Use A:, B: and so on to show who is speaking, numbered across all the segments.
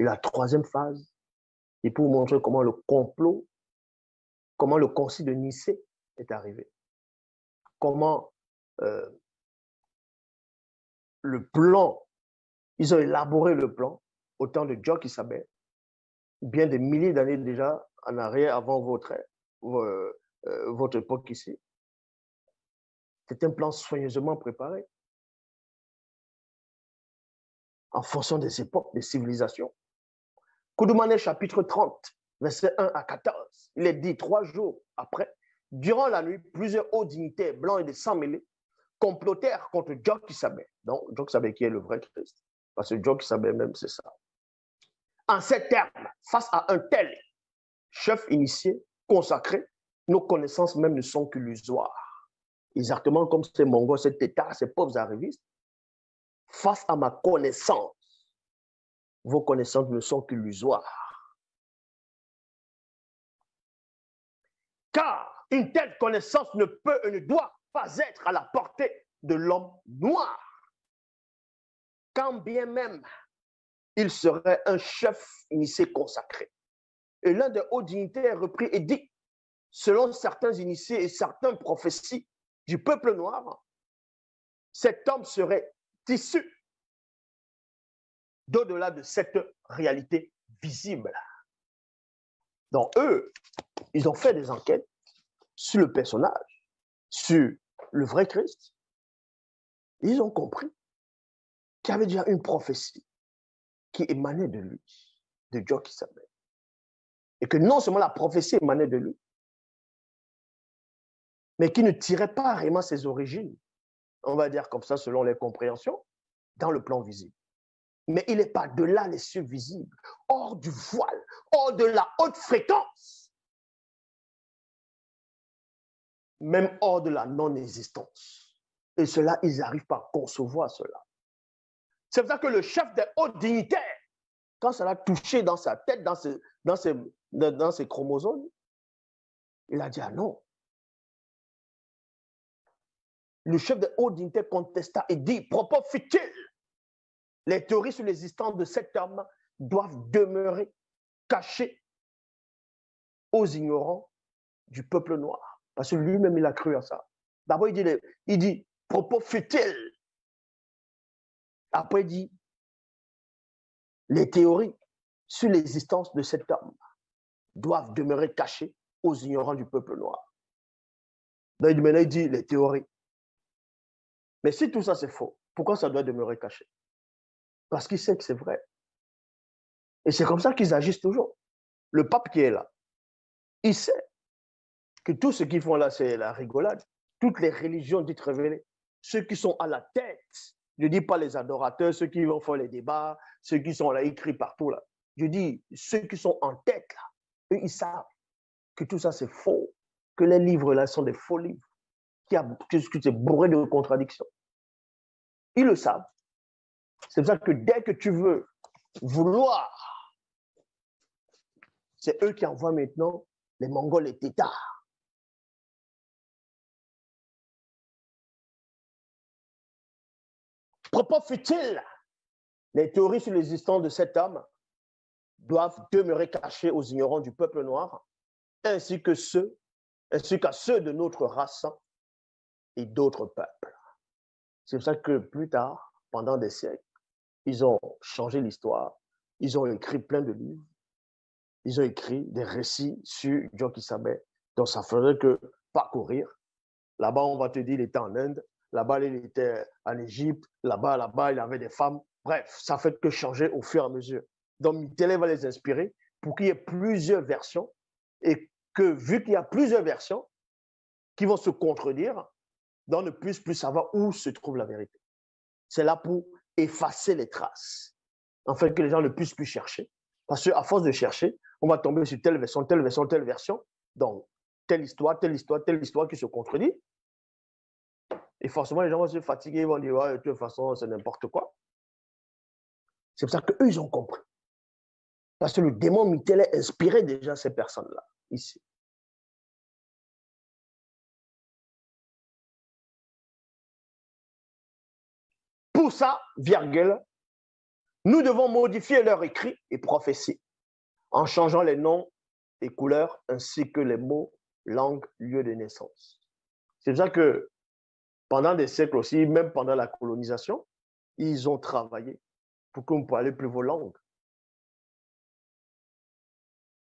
A: Et la troisième phase, c'est pour vous montrer comment le complot, comment le concile de Nicée est arrivé. Comment le plan, ils ont élaboré le plan au temps de Jock Isabelle, bien des milliers d'années déjà en arrière avant votre époque ici. C'est un plan soigneusement préparé en fonction des époques, des civilisations. Koudoumane chapitre 30, versets 1 à 14. Il est dit 3 jours après, durant la nuit, plusieurs hauts dignitaires blancs et des sang mêlés complotèrent contre Jock Isabelle. Donc, Jock Isabelle qui est le vrai Christ. Parce que Jock Isabelle même, c'est ça. En ces termes, face à un tel chef initié, consacré, nos connaissances même ne sont qu'illusoires. Exactement comme ces Mongols, cet État, ces pauvres arrivistes. Face à ma connaissance, vos connaissances ne sont qu'illusoires. Car une telle connaissance ne peut et ne doit pas être à la portée de l'homme noir. Quand bien même il serait un chef initié consacré. Et l'un des hauts dignitaires reprit et dit, selon certains initiés et certaines prophéties du peuple noir, cet homme serait issu d'au-delà de cette réalité visible. Donc eux, ils ont fait des enquêtes sur le personnage, sur le vrai Christ. Ils ont compris qu'il y avait déjà une prophétie qui émanait de lui, de Jock Isabelle. Et que non seulement la prophétie émanait de lui, mais qui ne tirait pas réellement ses origines, on va dire comme ça selon les compréhensions, dans le plan visible. Mais il est par-delà les cieux visibles, hors du voile, hors de la haute fréquence, même hors de la non-existence. Et cela, ils n'arrivent pas à concevoir cela. C'est pour ça que le chef des hauts dignitaires, quand ça l'a touché dans sa tête, dans ses chromosomes, il a dit, ah non. Le chef des hauts dignitaires contesta et dit, propos futiles, les théories sur l'existence de cet homme doivent demeurer cachées aux ignorants du peuple noir. Parce que lui-même, il a cru à ça. D'abord, il dit propos futiles. Après, il dit les théories sur l'existence de cet homme doivent demeurer cachées aux ignorants du peuple noir. Donc, maintenant, il dit les théories. Mais si tout ça, c'est faux, pourquoi ça doit demeurer caché? Parce qu'il sait que c'est vrai. Et c'est comme ça qu'ils agissent toujours. Le pape qui est là, il sait que tout ce qu'ils font là, c'est la rigolade. Toutes les religions dites révélées, ceux qui sont à la tête, je ne dis pas les adorateurs, ceux qui vont faire les débats, ceux qui sont là écrits partout là. Je dis ceux qui sont en tête là, eux, ils savent que tout ça c'est faux, que les livres là sont des faux livres, que c'est bourré de contradictions. Ils le savent. C'est pour ça que dès que tu veux vouloir, c'est eux qui envoient maintenant les Mongols et Tétards. Propos futiles, les théories sur l'existence de cet homme doivent demeurer cachées aux ignorants du peuple noir, ainsi qu'à ceux de notre race et d'autres peuples. C'est pour ça que plus tard, pendant des siècles, ils ont changé l'histoire, ils ont écrit plein de livres, ils ont écrit des récits sur Jock Isabelle. Donc ça faisait que parcourir. Là-bas, on va te dire, il était en Inde, là-bas, il était en Égypte, là-bas, il avait des femmes. Bref, ça fait que changer au fur et à mesure. Donc, Michelet va les inspirer pour qu'il y ait plusieurs versions et que, vu qu'il y a plusieurs versions qui vont se contredire, donc on ne puisse plus savoir où se trouve la vérité. C'est là pour effacer les traces, en fait, que les gens ne puissent plus chercher. Parce qu'à force de chercher, on va tomber sur telle version, telle version, telle version. Donc, telle histoire qui se contredit. Et forcément, les gens vont se fatiguer, ils vont dire, ouais, de toute façon, c'est n'importe quoi. C'est pour ça qu'eux, ils ont compris. Parce que le démon Michelet inspirait déjà ces personnes-là, ici. Pour ça, virgule, Nous devons modifier leur écrit et prophétie en changeant les noms et couleurs ainsi que les mots, langue, lieu de naissance. C'est pour ça que pendant des siècles aussi, même pendant la colonisation, ils ont travaillé pour que vous ne parliez plus vos langues.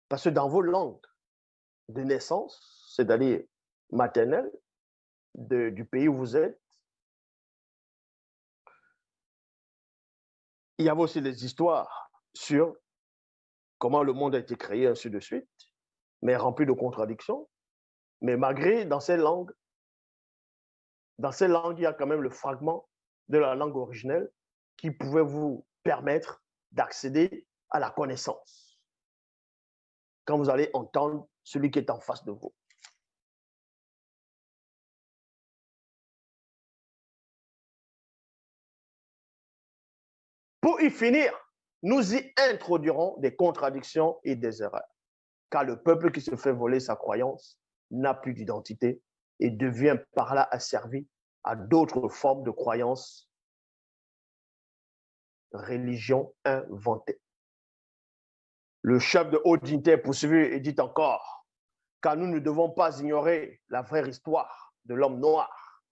A: Parce que dans vos langues de naissance, c'est-à-dire maternelle, du pays où vous êtes, il y avait aussi des histoires sur comment le monde a été créé, ainsi de suite, mais rempli de contradictions. Mais malgré, dans ces langues, il y a quand même le fragment de la langue originelle qui pouvait vous permettre d'accéder à la connaissance quand vous allez entendre celui qui est en face de vous. Pour y finir, nous y introduirons des contradictions et des erreurs, car le peuple qui se fait voler sa croyance n'a plus d'identité et devient par là asservi à d'autres formes de croyances, religions inventées. Le chef de haute dignité poursuivi et dit encore, car nous ne devons pas ignorer la vraie histoire de l'homme noir.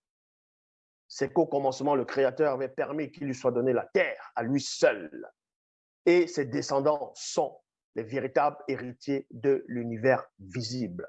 A: C'est qu'au commencement, le Créateur avait permis qu'il lui soit donné la terre à lui seul. Et ses descendants sont les véritables héritiers de l'univers visible.